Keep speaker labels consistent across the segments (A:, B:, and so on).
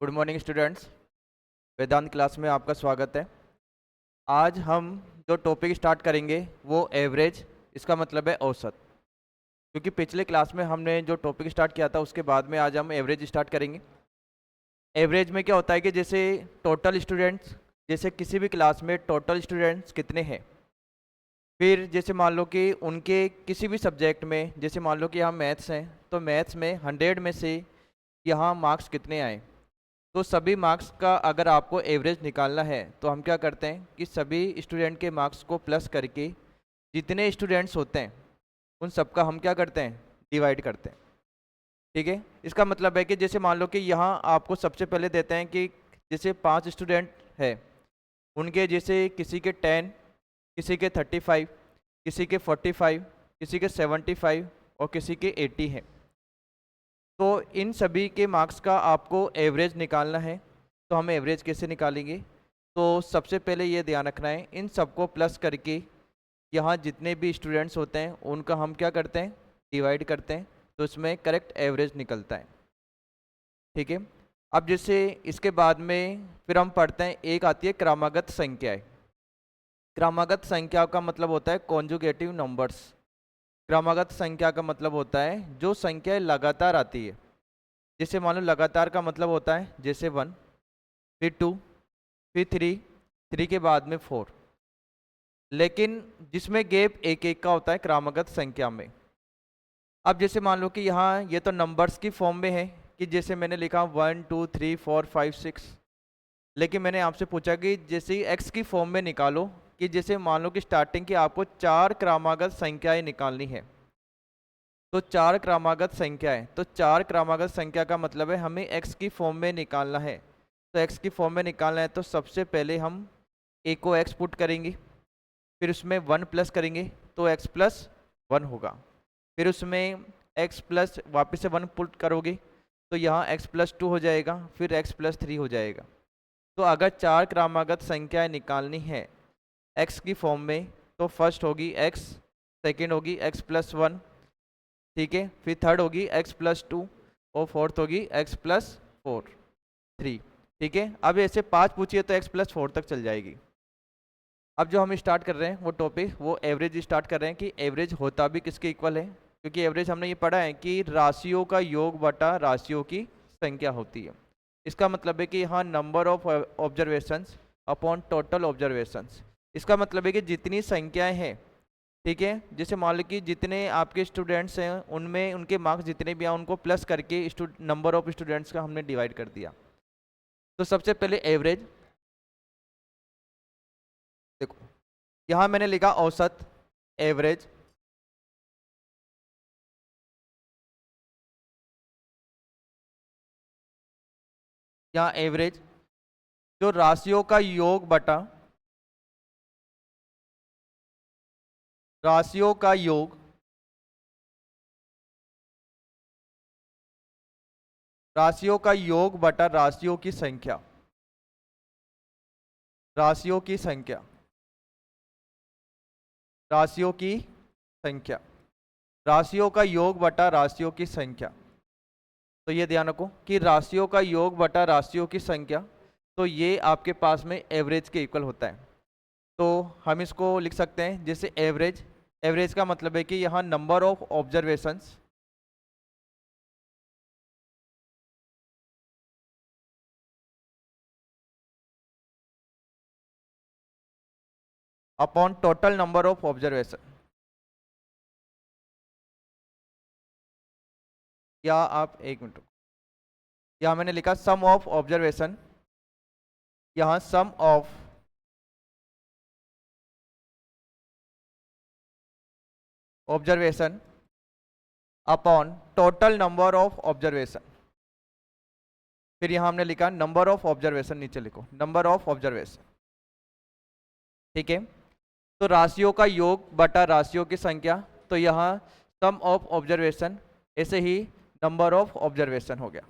A: Good morning students. Vedant class में आपका स्वागत है। आज हम जो टॉपिक स्टार्ट करेंगे वो एवरेज, इसका मतलब है औसत। क्योंकि पिछले क्लास में हमने जो टॉपिक स्टार्ट किया था उसके बाद में आज हम एवरेज स्टार्ट करेंगे। एवरेज में क्या होता है कि जैसे टोटल स्टूडेंट्स, जैसे किसी भी क्लास में टोटल स्टूडेंट्स कितने हैं, फिर जैसे मान लो कि उनके किसी भी सब्जेक्ट में, जैसे मान लो कि यहाँ मैथ्स हैं तो मैथ्स में 100 में से यहाँ मार्क्स कितने आए। तो सभी मार्क्स का अगर आपको एवरेज निकालना है तो हम क्या करते हैं कि सभी स्टूडेंट के मार्क्स को प्लस करके जितने स्टूडेंट्स होते हैं उन सब का हम क्या करते हैं, डिवाइड करते हैं। ठीक है, इसका मतलब है कि जैसे मान लो कि यहाँ आपको सबसे पहले देते हैं कि जैसे 5 स्टूडेंट है, उनके जैसे किसी के 10, किसी के 35, किसी के 45, किसी के 75 और किसी के 80 है। तो इन सभी के मार्क्स का आपको एवरेज निकालना है। तो हम एवरेज कैसे निकालेंगे? तो सबसे पहले ये ध्यान रखना है, इन सबको प्लस करके यहाँ जितने भी स्टूडेंट्स होते हैं उनका हम क्या करते हैं, डिवाइड करते हैं। तो इसमें करेक्ट एवरेज निकलता है। ठीक है, अब जैसे इसके बाद में फिर हम पढ़ते हैं, एक आती है क्रमागत संख्याएं। क्रमागत संख्या का मतलब होता है कॉन्जुगेटिव नंबर्स। क्रमागत संख्या का मतलब होता है जो संख्याएं लगातार आती है। जैसे मान लो लगातार का मतलब होता है जैसे 1, फिर 2, फिर 3, 3 के बाद में 4। लेकिन जिसमें गैप एक एक का होता है क्रमागत संख्या में। अब जैसे मान लो कि यहाँ ये तो नंबर्स की फॉर्म में है कि जैसे मैंने लिखा 1 2 3 4 5 6। लेकिन मैंने आपसे पूछा कि जैसे ही एक्स की फॉर्म में निकालो, कि जैसे मान लो कि स्टार्टिंग की आपको 4 क्रमागत संख्याएं निकालनी है। तो 4 क्रमागत संख्या है, तो 4 क्रमागत संख्या का मतलब है हमें x की फॉर्म में निकालना है। तो x की फॉर्म में निकालना है तो सबसे पहले हम a को x पुट करेंगे, फिर उसमें 1 प्लस करेंगे तो x प्लस 1 होगा। फिर उसमें x प्लस वापस से 1 पुट करोगे तो यहाँ x प्लस 2 हो जाएगा, फिर x प्लस 3 हो जाएगा। तो अगर 4 क्रमागत संख्याएं निकालनी है x की फॉर्म में तो फर्स्ट होगी x, सेकेंड होगी x प्लस 1, ठीक है, फिर थर्ड होगी x प्लस 2 और फोर्थ होगी x प्लस 4 3। ठीक है, अब ऐसे 5 पूछिए तो x प्लस 4 तक चल जाएगी। अब जो हम स्टार्ट कर रहे हैं वो टॉपिक, वो एवरेज स्टार्ट कर रहे हैं कि एवरेज होता भी किसके इक्वल है। क्योंकि एवरेज हमने ये पढ़ा है कि राशियों का योग बटा राशियों की संख्या होती है। इसका मतलब है कि यहाँ number of observations upon total observations. इसका मतलब है कि जितनी संख्याएं हैं, ठीक है, जैसे मान लो कि जितने आपके स्टूडेंट्स हैं उनमें उनके मार्क्स जितने भी हैं उनको प्लस करके नंबर ऑफ स्टूडेंट्स का हमने डिवाइड कर दिया। तो सबसे पहले एवरेज देखो, यहाँ मैंने लिखा औसत, एवरेज। यहाँ एवरेज जो राशियों का योग बटा राशियों का योग, राशियों का योग बटा राशियों की संख्या, राशियों की संख्या, राशियों की संख्या, राशियों का योग बटा राशियों की संख्या। तो ये ध्यान रखो कि राशियों का योग बटा राशियों की संख्या, तो ये आपके पास में एवरेज के इक्वल होता है। तो हम इसको लिख सकते हैं जैसे एवरेज, एवरेज का मतलब है कि यहाँ number of observations upon total number of observation. या आप एक मिनट, यहाँ मैंने लिखा सम ऑफ ऑब्जर्वेशन, यहाँ sum of observation upon total number of observation. फिर यहाँ हमने लिखा नंबर ऑफ ऑब्जर्वेशन, नीचे लिखो नंबर ऑफ ऑब्जर्वेशन। ठीक है, तो राशियों का योग बटा राशियों की संख्या, तो यहाँ सम ऑफ ऑब्जर्वेशन, ऐसे ही नंबर ऑफ ऑब्जर्वेशन हो गया।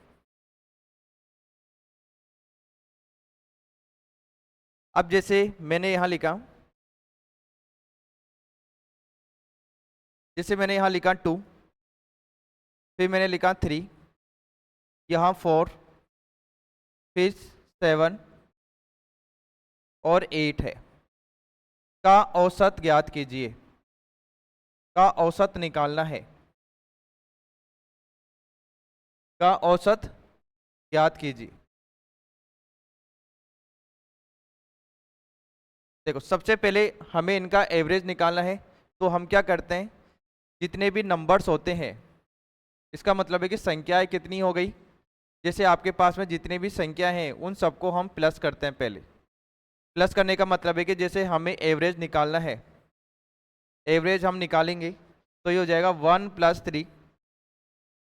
A: अब जैसे मैंने यहाँ लिखा, जैसे मैंने यहाँ लिखा 2, फिर मैंने लिखा 3, यहाँ 4, फिर 7 और 8 है। का औसत ज्ञात कीजिए। का औसत निकालना है। का औसत ज्ञात कीजिए। देखो, सबसे पहले हमें इनका एवरेज निकालना है। तो हम क्या करते हैं, जितने भी नंबर्स होते हैं, इसका मतलब है कि संख्याएं कितनी हो गई। जैसे आपके पास में जितनी भी संख्या हैं उन सबको हम प्लस करते हैं। पहले प्लस करने का मतलब है कि जैसे हमें एवरेज निकालना है, एवरेज हम निकालेंगे तो ये हो जाएगा 1 + 3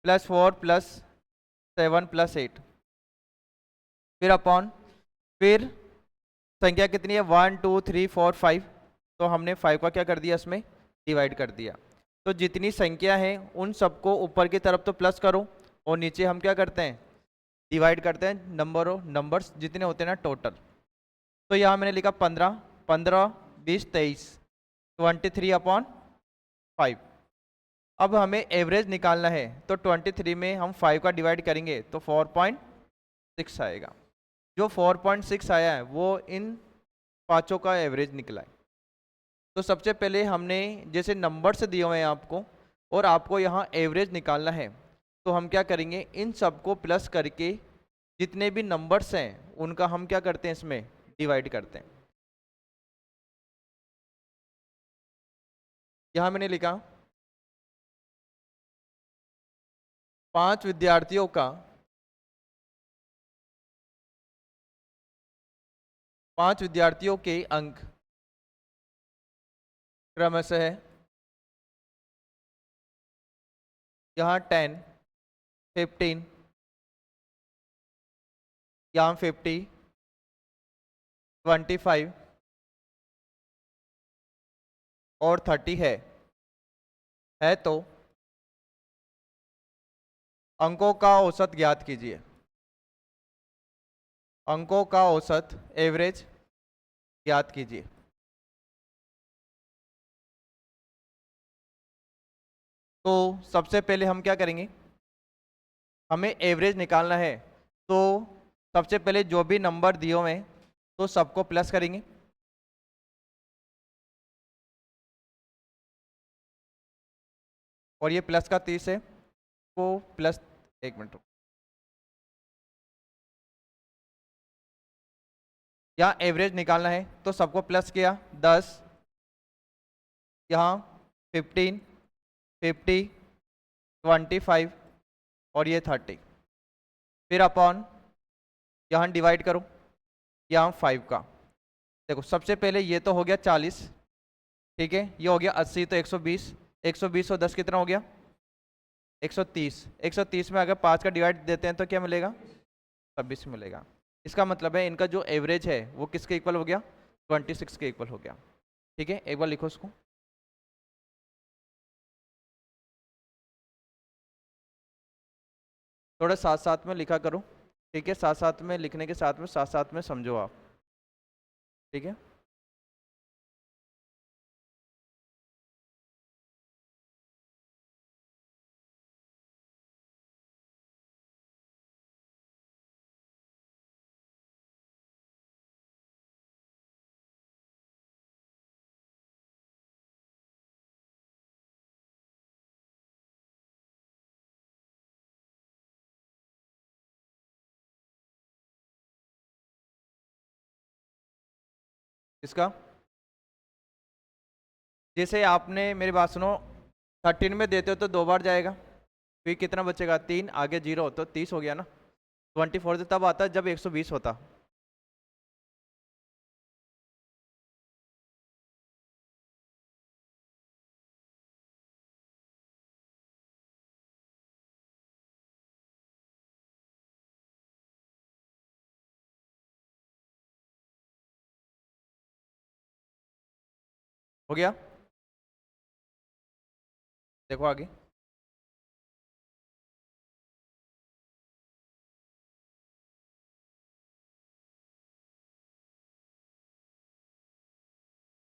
A: + 4 + 7 + 8, फिर अपॉन, फिर संख्या कितनी है 1 2 3 4 5, तो हमने 5 का क्या कर दिया, इसमें डिवाइड कर दिया। तो जितनी संख्या है उन सबको ऊपर की तरफ तो प्लस करो और नीचे हम क्या करते हैं, डिवाइड करते हैं नंबर ऑफ नंबर्स जितने होते हैं ना टोटल। तो यहाँ मैंने लिखा 15, 15 20 23, 23/5। अब हमें एवरेज निकालना है तो 23 में हम 5 का डिवाइड करेंगे तो 4.6 आएगा। जो 4.6 आया है वो इन पांचों का एवरेज निकला है। तो सबसे पहले हमने जैसे नंबर से दिए हुए हैं आपको, और आपको यहाँ एवरेज निकालना है, तो हम क्या करेंगे, इन सबको प्लस करके जितने भी नंबर्स हैं उनका हम क्या करते हैं, इसमें डिवाइड करते हैं। यहाँ मैंने लिखा 5 विद्यार्थियों का, 5 विद्यार्थियों के अंक क्रमशः है, यहाँ 10, 15, यहाँ 50, 25 और 30 है तो अंकों का औसत ज्ञात कीजिए। अंकों का औसत एवरेज ज्ञात कीजिए। तो सबसे पहले हम क्या करेंगे, हमें एवरेज निकालना है। तो सबसे पहले जो भी नंबर दिए हुए हैं तो सबको प्लस करेंगे। और ये प्लस का 30 है, वो प्लस, एक मिनट, यहाँ एवरेज निकालना है तो सबको प्लस किया 10, यहाँ 15, 50, 25 और ये 30, फिर अपॉन, यहाँ डिवाइड करो, यहाँ 5 का। देखो सबसे पहले ये तो हो गया 40, ठीक है, ये हो गया 80, तो 120, 120 और 10 कितना हो गया 130। 130 में अगर 5 का डिवाइड देते हैं तो क्या मिलेगा, 26 मिलेगा। इसका मतलब है इनका जो एवरेज है वो किसके इक्वल हो गया, 26 के इक्वल हो गया। ठीक है, एक बार लिखो उसको। थोड़ा साथ साथ में लिखा करो, ठीक है, साथ साथ में लिखने के साथ में समझो आप, ठीक है। इसका जैसे आपने मेरी बात सुनो, 13 में देते हो तो 2 बार जाएगा, फिर कितना बचेगा 3, आगे 0, तो 30 हो गया ना। 24 से तब आता जब 120 होता। हो गया, देखो आगे।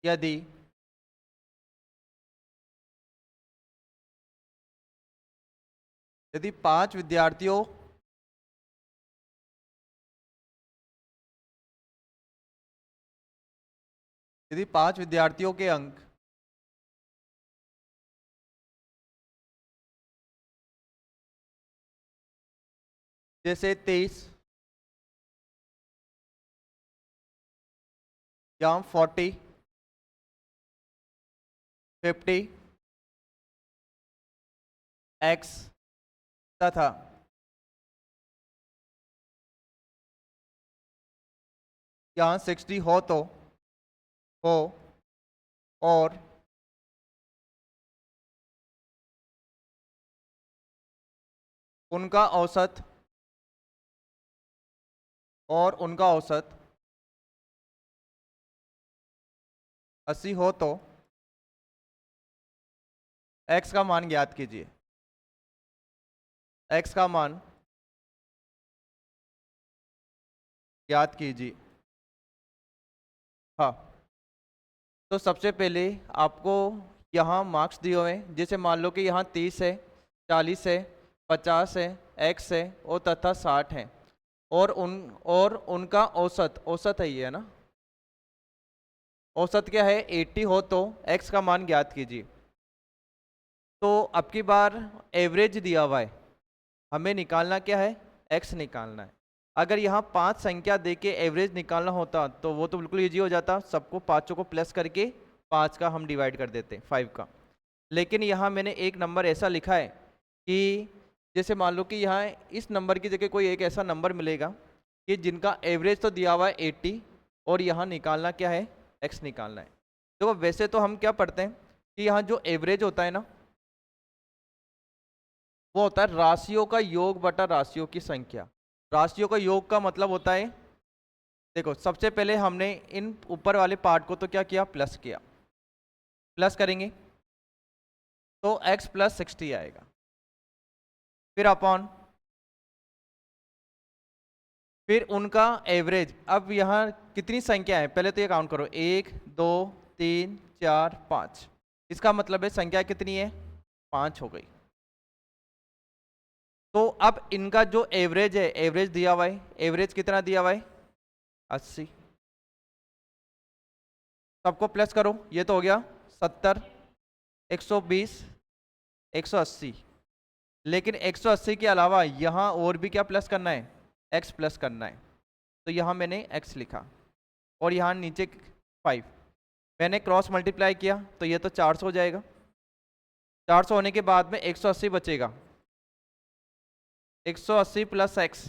A: यदि यदि 5 विद्यार्थियों यदि 5 विद्यार्थियों के अंक जैसे 23 या 40, 50, एक्स तथा यहाँ 60 हो तो हो और उनका औसत 80 हो तो x का मान ज्ञात कीजिए। x का मान ज्ञात कीजिए। हाँ, तो सबसे पहले आपको यहाँ मार्क्स दिए हुए हैं, जैसे मान लो कि यहाँ 30 है, 40 है, 50 है, x है और तथा 60 है और उनका औसत है, ये है ना। औसत क्या है? 80 हो तो x का मान ज्ञात कीजिए। तो अब की बार एवरेज दिया हुआ है, हमें निकालना क्या है? x निकालना है। अगर यहाँ 5 संख्या दे के एवरेज निकालना होता तो वो तो बिल्कुल ईजी हो जाता, सबको पाँचों को प्लस करके 5 का हम डिवाइड कर देते 5 का। लेकिन यहाँ मैंने एक नंबर ऐसा लिखा है कि जैसे मान लो कि यहाँ इस नंबर की जगह कोई एक ऐसा नंबर मिलेगा कि जिनका एवरेज तो दिया हुआ है 80 और यहाँ निकालना क्या है? x निकालना है। तो वैसे तो हम क्या पढ़ते हैं कि यहाँ जो एवरेज होता है ना, वो होता है राशियों का योग बटा राशियों की संख्या। राशियों का योग का मतलब होता है, देखो सबसे पहले हमने इन ऊपर वाले पार्ट को तो क्या किया? प्लस किया। प्लस करेंगे तो x प्लस 60 आएगा, फिर अपॉन, फिर उनका एवरेज। अब यहाँ कितनी संख्या है पहले तो ये काउंट करो, 1 2 3 4 5, इसका मतलब है संख्या कितनी है? 5 हो गई। तो अब इनका जो एवरेज है, एवरेज दिया हुआ है, एवरेज कितना दिया हुआ है? 80। सबको प्लस करो, ये तो हो गया 70, 120, 180। लेकिन 180 के अलावा यहाँ और भी क्या प्लस करना है? x प्लस करना है। तो यहाँ मैंने x लिखा और यहाँ नीचे 5 मैंने क्रॉस मल्टीप्लाई किया तो ये तो 400 हो जाएगा। 400 होने के बाद में 180 बचेगा, 180 प्लस x,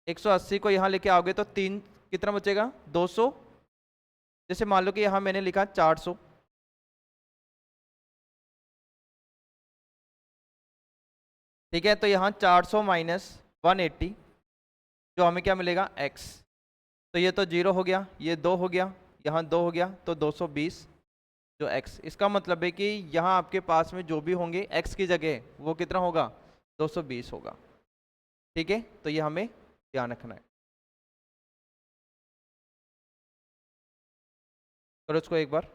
A: 180 को यहाँ लेके आओगे तो 3 कितना बचेगा? 200। जैसे मान लो कि यहाँ मैंने लिखा 400, ठीक है। तो यहाँ 400 माइनस 180, जो हमें क्या मिलेगा? x। तो ये तो 0 हो गया, ये 2 हो गया, यहाँ 2 हो गया, तो 220 जो x। इसका मतलब है कि यहाँ आपके पास में जो भी होंगे x की जगह वो कितना होगा? 220 होगा, ठीक है। तो ये हमें ध्यान रखना है। करो इसको एक बार।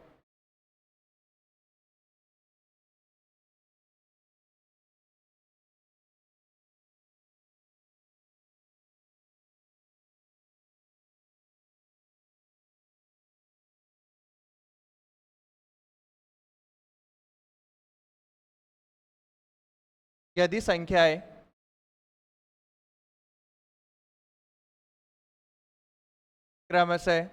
A: यदि संख्याएं क्रमशः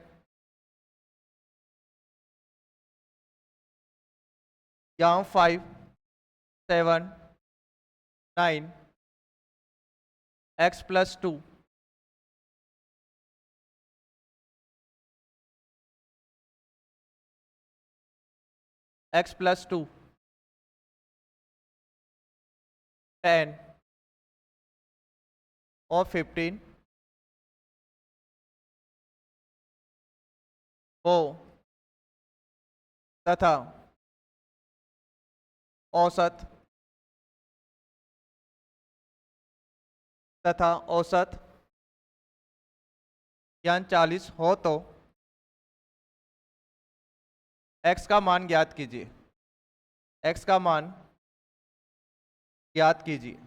A: यहाँ 5 7 9 x प्लस 2 x प्लस 2 10 और 15 हो तथा औसत यानी 40 हो तो x का मान ज्ञात कीजिए। x का मान ज्ञात कीजिए।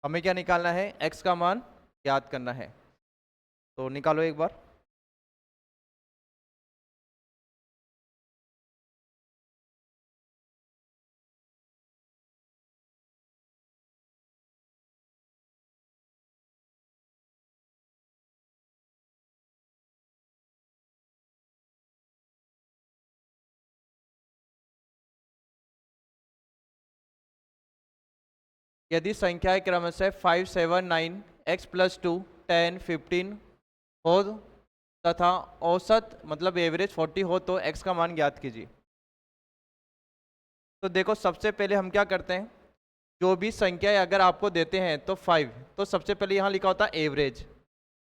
A: हमें क्या निकालना है? x का मान ज्ञात करना है। तो निकालो एक बार। यदि संख्याएं क्रमशः 5, 7, 9, x+2, 10, 15 हो तथा औसत मतलब एवरेज 40 हो तो x का मान ज्ञात कीजिए। तो देखो सबसे पहले हम क्या करते हैं, जो भी संख्याएं अगर आपको देते हैं तो 5, तो सबसे पहले यहाँ लिखा होता है एवरेज।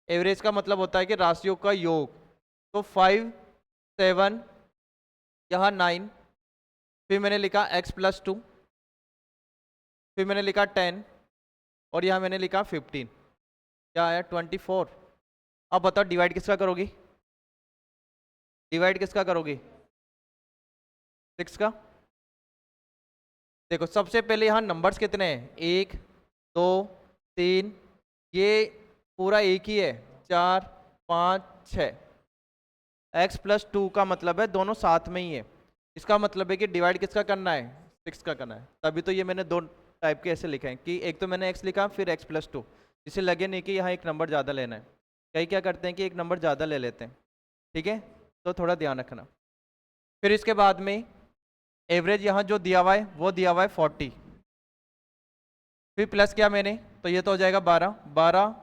A: एवरेज का मतलब होता है कि राशियों का योग। तो 5, 7, यहाँ 9, फिर मैंने लिखा x+2, फिर मैंने लिखा 10 और यहाँ मैंने लिखा 15। क्या आया? 24। अब बताओ डिवाइड किसका करोगी? डिवाइड किसका करोगी? 6 का। देखो सबसे पहले यहाँ नंबर्स कितने हैं? 1, 2, 3, ये पूरा एक ही है, 4, 5, 6। x+2 का मतलब है दोनों साथ में ही है। इसका मतलब है कि डिवाइड किसका करना है? 6 का करना है। तभी तो ये मैंने दो टाइप के ऐसे लिखे हैं कि एक तो मैंने x लिखा फिर x+2, इसे लगे नहीं कि यहाँ एक नंबर ज़्यादा लेना है। कई क्या करते हैं कि एक नंबर ज़्यादा ले लेते हैं, ठीक है, तो थोड़ा ध्यान रखना। फिर इसके बाद में एवरेज यहाँ जो दिया हुआ है वो दिया हुआ है 40, फिर प्लस किया मैंने तो ये तो हो जाएगा 12, 12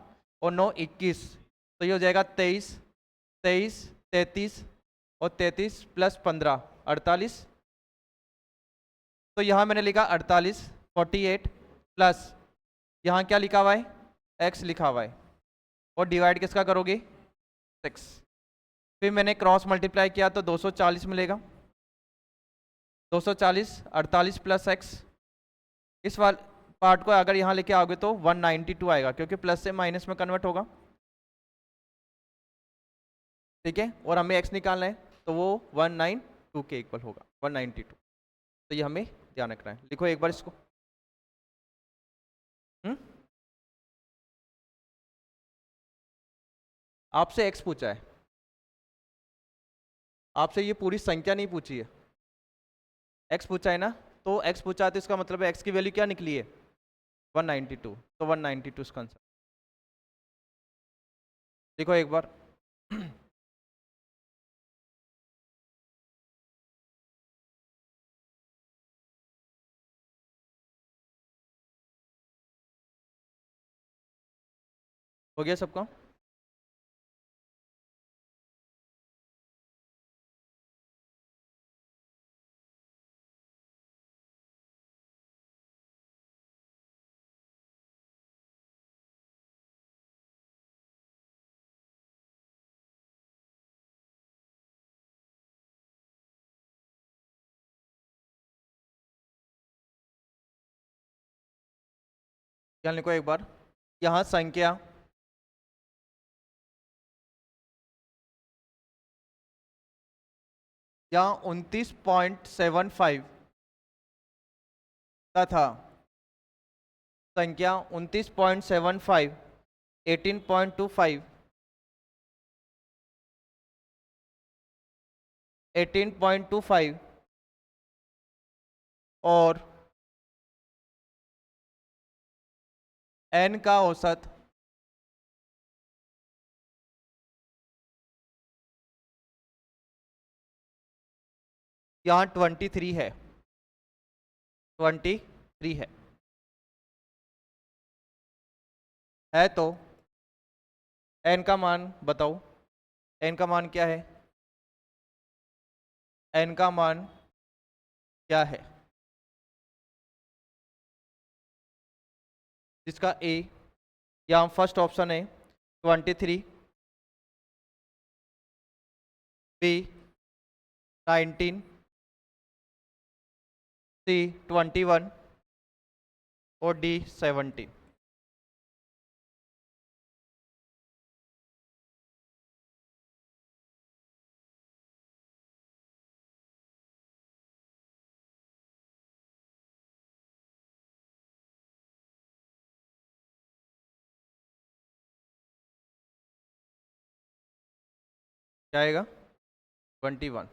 A: और 9 21, तो ये हो जाएगा 23, 23, 33 और 33 प्लस 15 48। तो यहाँ मैंने लिखा 48, 48 प्लस यहाँ क्या लिखा हुआ है? x लिखा हुआ है। और डिवाइड किसका करोगे? 6। फिर मैंने क्रॉस मल्टीप्लाई किया तो 240 मिलेगा। 240, 48 प्लस x। इस वाल पार्ट को अगर यहाँ लेके आओगे तो 192 आएगा, क्योंकि प्लस से माइनस में कन्वर्ट होगा, ठीक है। और हमें x निकालना है तो वो 192 के इक्वल होगा, 192। तो ये हमें ध्यान रखना है। लिखो एक बार इसको। आपसे x पूछा है, आपसे ये पूरी संख्या नहीं पूछी है, x पूछा है ना। तो x पूछा है तो इसका मतलब है x की वैल्यू क्या निकली है? 192। तो 192 इसका आंसर। देखो एक बार। हो गया सबका? ध्यान लिखो एक बार। यहाँ संख्या यहाँ 29.75 तथा संख्या 29.75, 18.25, 18.25 और n का औसत यहाँ 23 है, 23 है तो n का मान बताओ। n का मान क्या है? n का मान क्या है? जिसका a, यहाँ फर्स्ट ऑप्शन है 23, b 19, c 21 और d 17। क्या आएगा 21।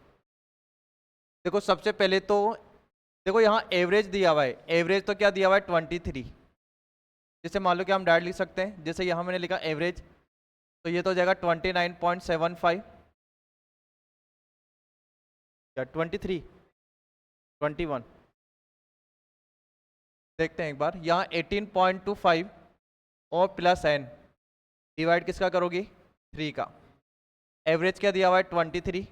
A: देखो सबसे पहले तो देखो यहाँ एवरेज दिया हुआ है, एवरेज तो क्या दिया हुआ है 23। जैसे मान लो कि हम डायरेक्ट लिख सकते हैं, जैसे यहाँ मैंने लिखा एवरेज, तो ये तो हो जाएगा 29.75 या 23 21। देखते हैं एक बार, यहाँ 18.25 और प्लस n डिवाइड किसका करोगी 3 का। एवरेज क्या दिया हुआ है 23,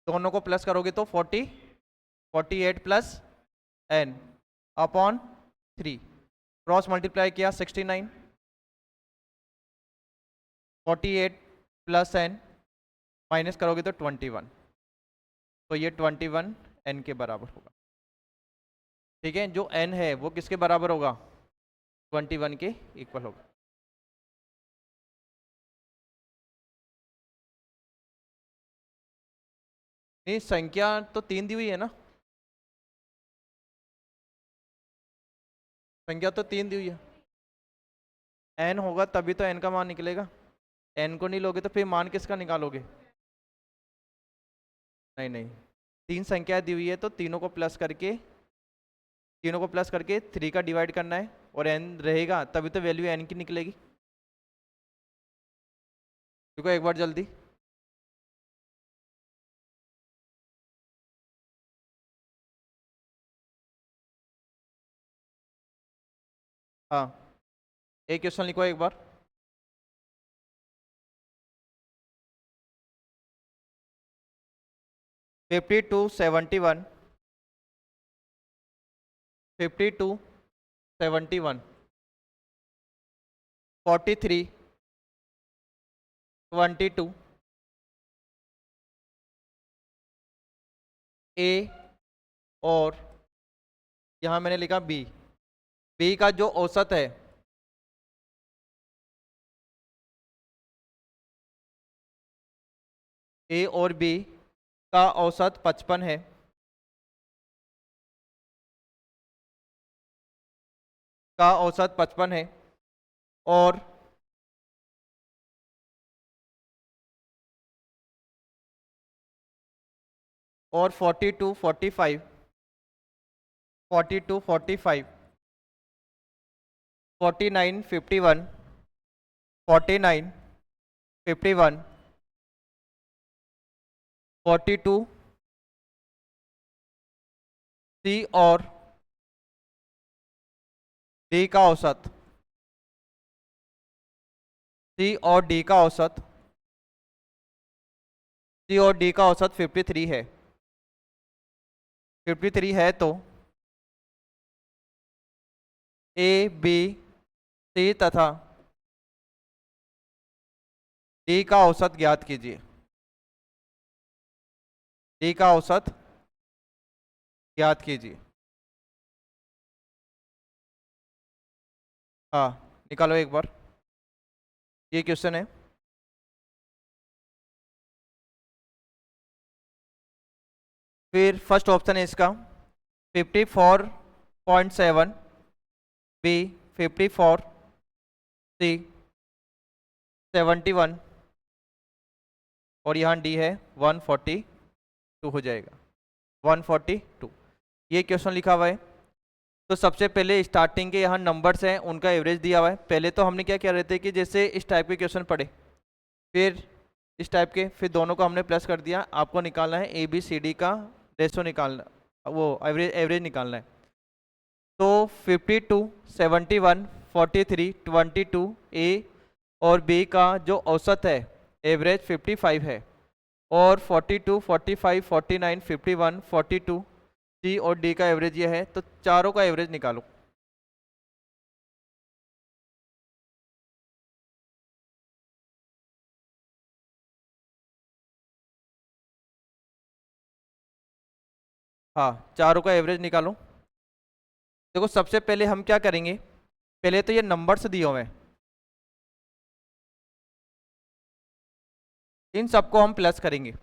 A: दोनों को प्लस करोगे तो 48 plus n upon 3, cross multiply किया 69, 48 प्लस n माइनस करोगे तो 21, तो ये 21 n के बराबर होगा। ठीक है, जो n है वो किसके बराबर होगा 21 के इक्वल होगा। नहीं, संख्या तो 3 दी हुई है ना, संख्या तो 3 दी हुई है, n होगा तभी तो n का मान निकलेगा, n को नहीं लोगे तो फिर मान किसका निकालोगे। नहीं नहीं, 3 संख्या दी हुई है तो तीनों को प्लस करके 3 का डिवाइड करना है और n रहेगा तभी तो वैल्यू n की निकलेगी। देखो एक बार जल्दी, हाँ एक क्वेश्चन लिखो एक बार। फिफ्टी टू 71 43 22 ए और यहाँ मैंने लिखा बी का जो औसत है ए और बी का औसत 55 है, का औसत 55 है और और 42 45 49 51 49 51 42 सी और डी का औसत, सी और डी का औसत, सी और डी का औसत 53 है, 53 है तो ए बी सी तथा डी का औसत ज्ञात कीजिए, डी का औसत ज्ञात कीजिए। हाँ निकालो एक बार, ये क्वेश्चन है। फिर फर्स्ट ऑप्शन है इसका 54.7, बी 54, सी 71 और यहाँ डी है 142 हो जाएगा 142। ये क्वेश्चन लिखा हुआ है। तो सबसे पहले स्टार्टिंग के यहाँ नंबर्स हैं, उनका एवरेज दिया हुआ है। पहले तो हमने क्या किया रहते हैं कि जैसे इस टाइप के क्वेश्चन पढ़े, फिर इस टाइप के, फिर दोनों को हमने प्लस कर दिया। आपको निकालना है ए बी सी डी का रेशो निकालना, वो एवरेज निकालना है। तो 52 71 43 22 ए और बी का जो औसत है एवरेज 55 है और 42 45 49 51 42 सी और डी का एवरेज ये है। तो चारों का एवरेज निकालो। हाँ चारों का एवरेज निकालो। देखो सबसे पहले हम क्या करेंगे, पहले तो ये नंबर्स दिए हुए हैं, इन सबको हम प्लस करेंगे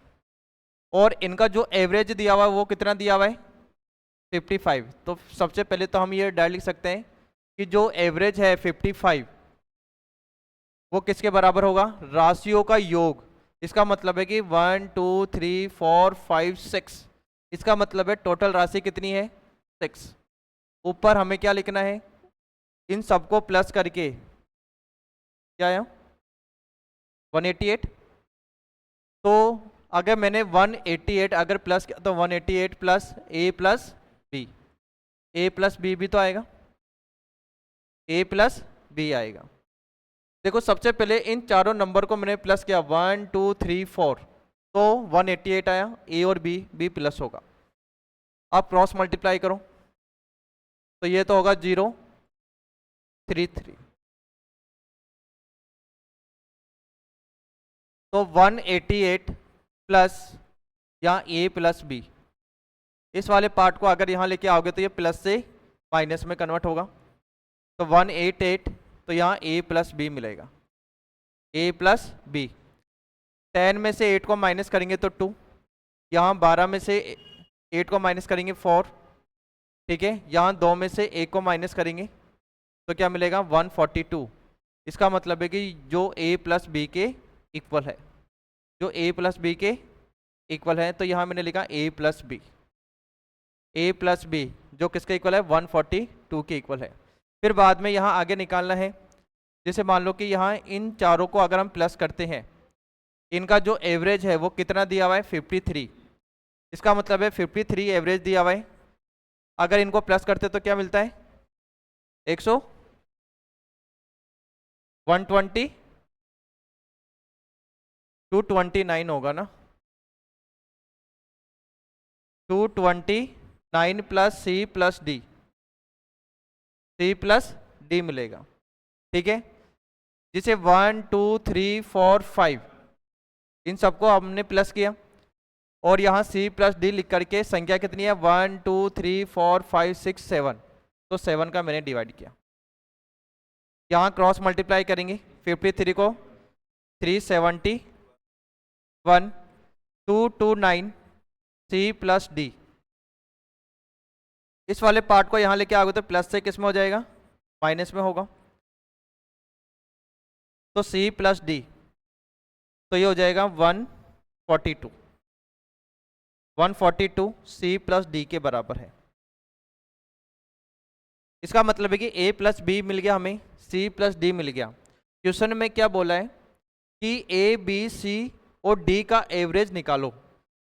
A: और इनका जो एवरेज दिया हुआ है वो कितना दिया हुआ है 55। तो सबसे पहले तो हम ये डायरेक्ट लिख सकते हैं कि जो एवरेज है 55 वो किसके बराबर होगा? राशियों का योग। इसका मतलब है कि 1 2 3 4 5 6, इसका मतलब है टोटल राशि कितनी है? 6। ऊपर हमें क्या लिखना है? इन सबको प्लस करके क्या है? 188। तो अगर मैंने 188 अगर प्लस किया तो 188 प्लस बी, ए प्लस बी भी तो आएगा, ए प्लस बी आएगा। देखो सबसे पहले इन चारों नंबर को मैंने प्लस किया 1 2 3 4, तो 188 आया, ए और बी प्लस होगा। आप क्रॉस मल्टीप्लाई करो तो ये तो होगा 0 3 3, तो 188 प्लस यहाँ ए प्लस बी, इस वाले पार्ट को अगर यहाँ लेके आओगे तो ये प्लस से माइनस में कन्वर्ट होगा, तो 188, तो यहाँ ए प्लस बी मिलेगा, ए प्लस बी। 10 में से 8 को माइनस करेंगे तो 2, यहाँ 12 में से 8 को माइनस करेंगे 4, ठीक है। यहाँ 2 में से 1 को माइनस करेंगे तो क्या मिलेगा? 142। इसका मतलब है कि जो a प्लस बी के इक्वल है, जो a प्लस बी के इक्वल है, तो यहाँ मैंने लिखा a plus B, a plus B जो किसके इक्वल है? 142 के इक्वल है। फिर बाद में यहाँ आगे निकालना है, जैसे मान लो कि यहाँ इन चारों को अगर हम प्लस करते हैं, इनका जो एवरेज है वो कितना दिया हुआ है? 53। इसका मतलब है 53 एवरेज दिया हुआ है। अगर इनको प्लस करते तो क्या मिलता है? 100 120 229 होगा ना, 229 प्लस सी प्लस डी मिलेगा, ठीक है। जिसे 1 2 3 4 5 इन सबको हमने प्लस किया और यहाँ सी प्लस डी लिख करके संख्या कितनी है? 1 2 3 4 5 6 7, तो 7 का मैंने डिवाइड किया। यहाँ क्रॉस मल्टीप्लाई करेंगे, 53 को 371 229 सी प्लस डी, इस वाले पार्ट को यहाँ लेके आओगे तो प्लस से किस में हो जाएगा? माइनस में होगा, तो सी प्लस डी, तो ये हो जाएगा 142 सी प्लस डी के बराबर है। इसका मतलब है कि a प्लस बी मिल गया हमें, c प्लस डी मिल गया। क्वेश्चन में क्या बोला है कि a b c और d का एवरेज निकालो।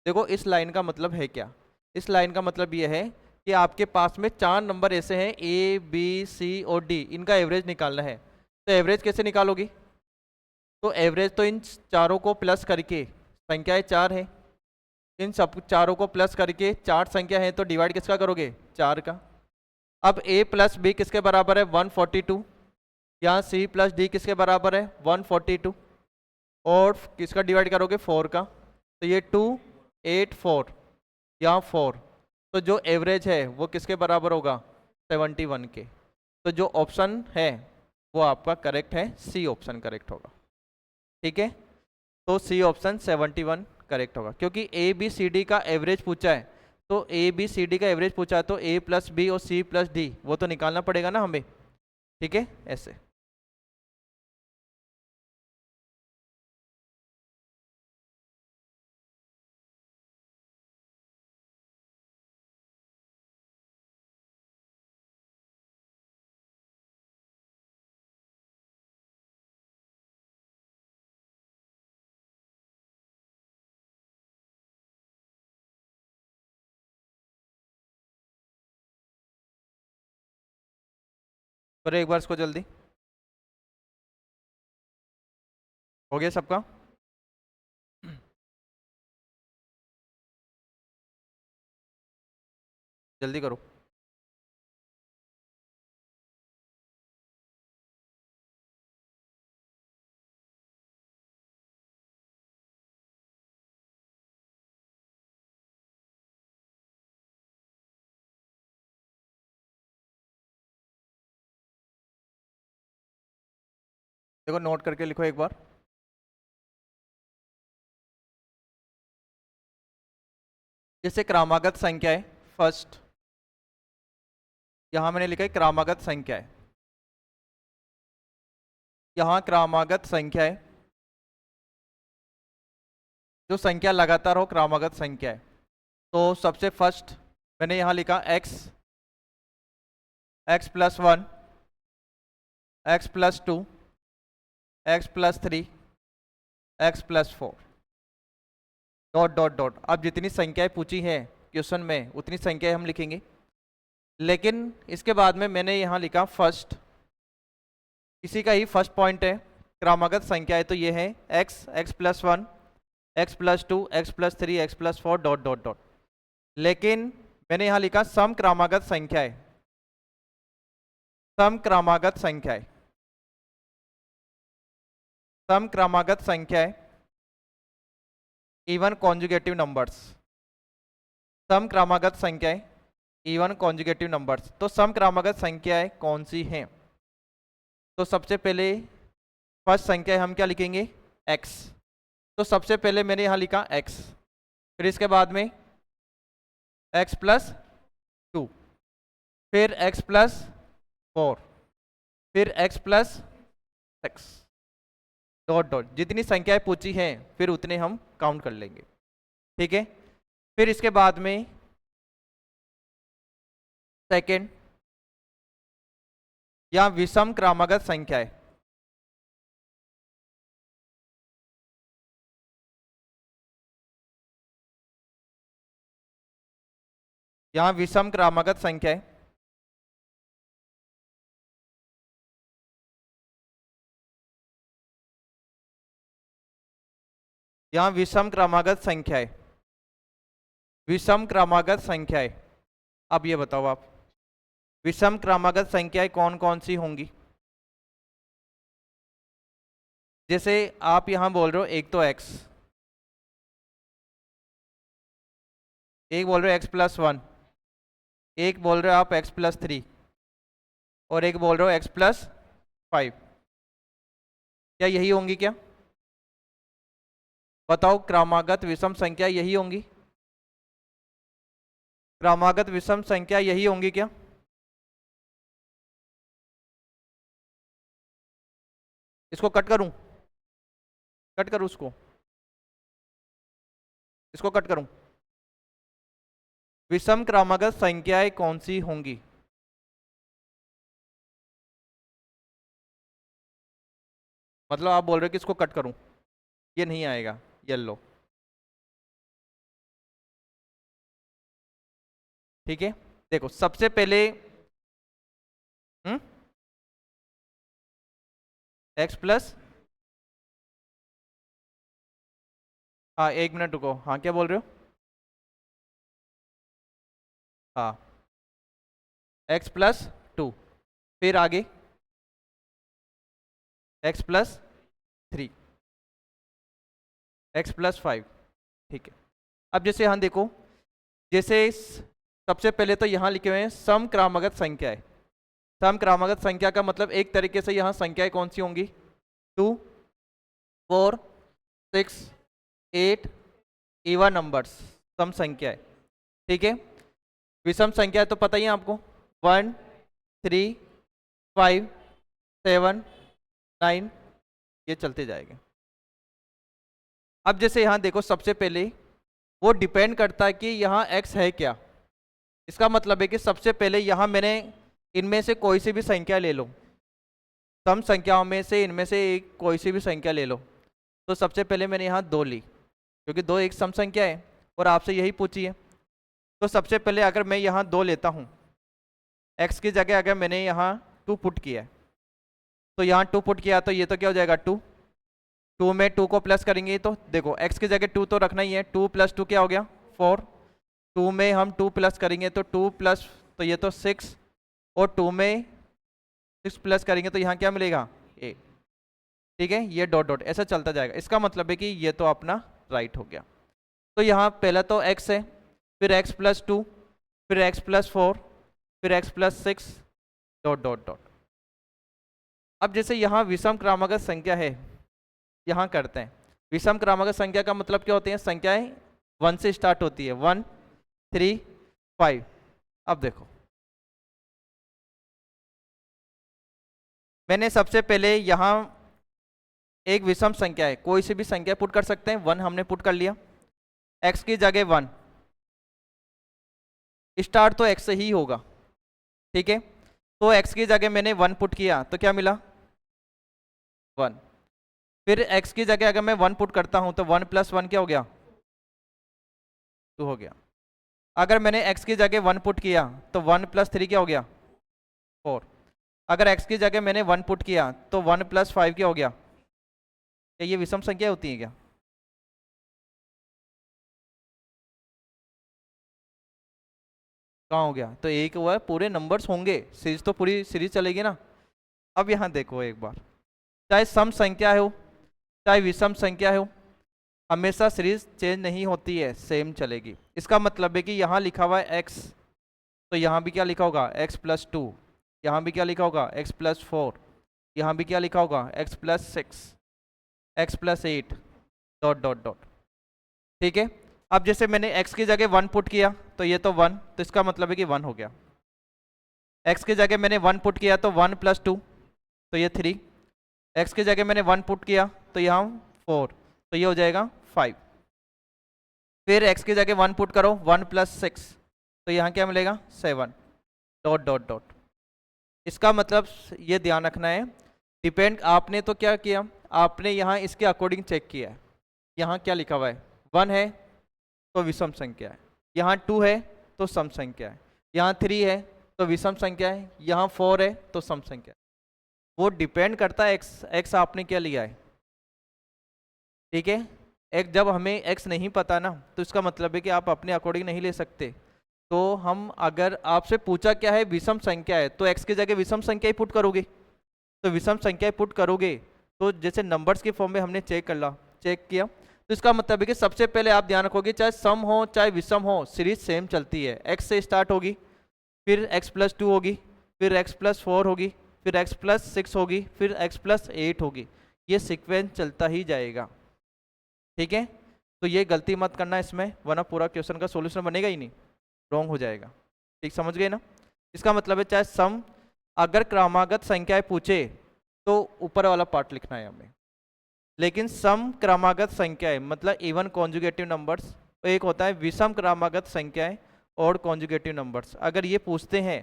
A: देखो इस लाइन का मतलब है क्या? इस लाइन का मतलब ये है कि आपके पास में 4 नंबर ऐसे हैं a b c और d, इनका एवरेज निकालना है। तो एवरेज कैसे निकालोगी? तो एवरेज तो इन चारों को प्लस करके, संख्याएं 4 है, इन सब चारों को प्लस करके 4 संख्या है तो डिवाइड किसका करोगे? 4 का। अब a प्लस बी किसके बराबर है? 142। यहाँ c प्लस डी किसके बराबर है? 142, और किसका डिवाइड करोगे? 4 का, तो ये 2 8 4, यहाँ 4, तो जो एवरेज है वो किसके बराबर होगा? 71 के। तो जो ऑप्शन है वो आपका करेक्ट है, सी ऑप्शन करेक्ट होगा, ठीक है। तो सी ऑप्शन 71 करेक्ट होगा, क्योंकि ए बी सी डी का एवरेज पूछा है, तो ए बी सी डी का एवरेज पूछा है तो ए प्लस बी और सी प्लस डी वो तो निकालना पड़ेगा ना हमें, ठीक है। ऐसे करो एक बार इसको जल्दी। हो गया सबका? जल्दी करो। देखो नोट करके लिखो एक बार। जैसे क्रमागत संख्या है फर्स्ट, यहाँ मैंने लिखा है क्रमागत संख्या है, यहाँ क्रमागत संख्या है, जो संख्या लगातार हो क्रमागत संख्या है। तो सबसे फर्स्ट मैंने यहाँ लिखा x, x+1, x+2, x+3, x+4 dot dot dot. अब जितनी संख्याएं पूछी है क्वेश्चन में उतनी संख्याएं हम लिखेंगे, लेकिन इसके बाद में मैंने यहाँ लिखा फर्स्ट, इसी का ही फर्स्ट पॉइंट है क्रमागत संख्या है, तो ये है x, x+1, x+2, x+3, x+4 dot dot dot. लेकिन मैंने यहाँ लिखा सम क्रमागत संख्या है, सम क्रमागत संख्या है, सम क्रमागत संख्या है, इवन कॉन्जुगेटिव नंबर्स, सम क्रमागत संख्या है, इवन कॉन्जुगेटिव नंबर्स। तो सम क्रमागत संख्याएं कौन सी हैं? तो सबसे पहले फर्स्ट संख्या हम क्या लिखेंगे? x। तो सबसे पहले मैंने यहाँ लिखा x, फिर इसके बाद में x+2, फिर x+4, फिर x+6 डॉट डॉट। जितनी संख्याएं पूछी हैं फिर उतने हम काउंट कर लेंगे, ठीक है। फिर इसके बाद में सेकेंड, या विषम क्रमागत संख्या है, यहाँ विषम क्रमागत संख्या है, यहाँ विषम क्रमागत संख्या है, विषम क्रमागत संख्या है। अब ये बताओ आप, विषम क्रमागत संख्याएं कौन कौन सी होंगी? जैसे आप यहां बोल रहे हो एक तो x, एक बोल रहे हो x+1, एक बोल रहे हो आप x+3, और एक बोल रहे हो x+5। क्या यही होंगी क्या? बताओ, क्रमागत विषम संख्या यही होंगी? क्रमागत विषम संख्या यही होंगी क्या? इसको कट करूं, कट करूं इसको कट करूं। विषम क्रमागत संख्याएं कौन सी होंगी? मतलब आप बोल रहे हो कि इसको कट करूं, ये नहीं आएगा, येलो, ठीक है। देखो सबसे पहले x+, हाँ 1 मिनट रुको, हाँ क्या बोल रहे हो? हाँ x+2, फिर आगे x+3, x+5, ठीक है। अब जैसे यहाँ देखो, जैसे सबसे पहले तो यहाँ लिखे हुए हैं सम क्रमागत संख्या है। सम क्रमागत संख्या का मतलब एक तरीके से यहाँ संख्याएं कौन सी होंगी? 2, 4, 6, 8 इवन नंबर्स, सम संख्या है, ठीक है। विषम संख्या तो पता ही है आपको, 1, 3, 5, 7, 9, ये चलते जाएंगे। अब जैसे यहाँ देखो, सबसे पहले वो डिपेंड करता है कि यहाँ x है क्या। इसका मतलब है कि सबसे पहले यहाँ मैंने इनमें से कोई सी भी संख्या ले लो, सम संख्याओं में से इनमें से एक कोई सी भी संख्या ले लो। तो सबसे पहले मैंने यहाँ 2 ली, क्योंकि 2 एक सम संख्या है और आपसे यही पूछी है। तो सबसे पहले अगर मैं यहाँ 2 लेता हूँ, x की जगह अगर मैंने यहाँ 2 पुट किया है, तो यहाँ 2 पुट किया तो ये तो क्या हो जाएगा 2, 2 में 2 को प्लस करेंगे तो देखो x की जगह 2 तो रखना ही है, 2 + 2 क्या हो गया 4, 2 में हम 2 प्लस करेंगे तो 2 प्लस, तो ये तो 6, और 2 में 6 प्लस करेंगे तो यहाँ क्या मिलेगा 8, ठीक है। ये डॉट डॉट ऐसा चलता जाएगा। इसका मतलब है कि ये तो अपना राइट हो गया। तो यहाँ पहला तो x है, फिर x+2, फिर x+4, फिर x+6 डॉट डॉट डॉट। अब जैसे यहाँ विषम क्रमागत संख्या है, यहाँ करते हैं। विषम क्रमागत संख्या का मतलब क्या होते हैं? संख्याएं 1 से स्टार्ट होती है, 1, 3, 5। अब देखो, मैंने सबसे पहले यहाँ एक विषम संख्या है, कोई सी भी संख्या पुट कर सकते हैं, 1 हमने पुट कर लिया, x की जगह 1, स्टार्ट तो x से ही होगा, ठीक है। तो x की जगह मैंने 1 पुट किया तो क्या मिला 1। फिर x की जगह अगर मैं 1 पुट करता हूं तो 1 + 1 क्या हो गया 2 हो गया। अगर मैंने x की जगह 1 पुट किया तो 1 + 3 क्या हो गया 4। अगर x की जगह मैंने 1 पुट किया तो 1 + 5 क्या हो गया। क्या ये विषम संख्या होती है क्या। कहाँ हो गया, तो एक हुआ है, पूरे नंबर्स होंगे, सीरीज तो पूरी सीरीज चलेगी ना। अब यहाँ देखो एक बार, चाहे सम संख्या हो चाहे विषम संख्या हो, हमेशा सीरीज चेंज नहीं होती है, सेम चलेगी। इसका मतलब है कि यहाँ लिखा हुआ है x, तो यहाँ भी क्या लिखा होगा x + 2, यहाँ भी क्या लिखा होगा x + 4, यहाँ भी क्या लिखा होगा x + 6, x + 8 ... ठीक है। अब जैसे मैंने x की जगह 1 पुट किया तो ये तो 1, तो इसका मतलब है कि 1 हो गया। x की जगह मैंने 1 पुट किया तो 1 + 2, तो ये 3। x की जगह मैंने 1 पुट किया तो यहाँ 4, तो ये हो जाएगा 5। फिर x की जगह 1 पुट करो, 1 + 6, तो यहाँ क्या मिलेगा 7 ... इसका मतलब ये ध्यान रखना है, डिपेंड आपने तो क्या किया, आपने यहाँ इसके अकॉर्डिंग चेक किया है। यहाँ क्या लिखा हुआ है 1 है तो विषम संख्या है, यहाँ 2 है तो सम संख्या है, यहाँ 3 है तो विषम संख्या है, यहाँ 4 है तो सम संख्या है। वो डिपेंड करता है x आपने क्या लिया है, ठीक है। एक जब हमें x नहीं पता ना, तो इसका मतलब है कि आप अपने अकॉर्डिंग नहीं ले सकते। तो हम अगर आपसे पूछा क्या है विषम संख्या है, तो x की जगह विषम संख्या ही पुट करोगे, तो विषम संख्या ही पुट करोगे। तो जैसे नंबर्स के फॉर्म में हमने चेक किया, तो इसका मतलब है कि सबसे पहले आप ध्यान रखोगे चाहे सम हो चाहे विषम हो, सीरीज सेम चलती है। x से स्टार्ट होगी, फिर x + 2 होगी, फिर x + 4 होगी, फिर x + 6 होगी, फिर x + 8 होगी। ये सीक्वेंस चलता ही जाएगा, ठीक है। तो ये गलती मत करना इसमें, वरना पूरा क्वेश्चन का सॉल्यूशन बनेगा ही नहीं, रॉन्ग हो जाएगा। ठीक समझ गए ना। इसका मतलब है चाहे सम अगर क्रमागत संख्याएं पूछे तो ऊपर वाला पार्ट लिखना है हमें, लेकिन सम क्रमागत संख्याएं मतलब इवन कॉन्जुगेटिव नंबर्स, एक होता है विषम क्रमागत संख्याएं और कॉन्जुगेटिव नंबर्स। अगर ये पूछते हैं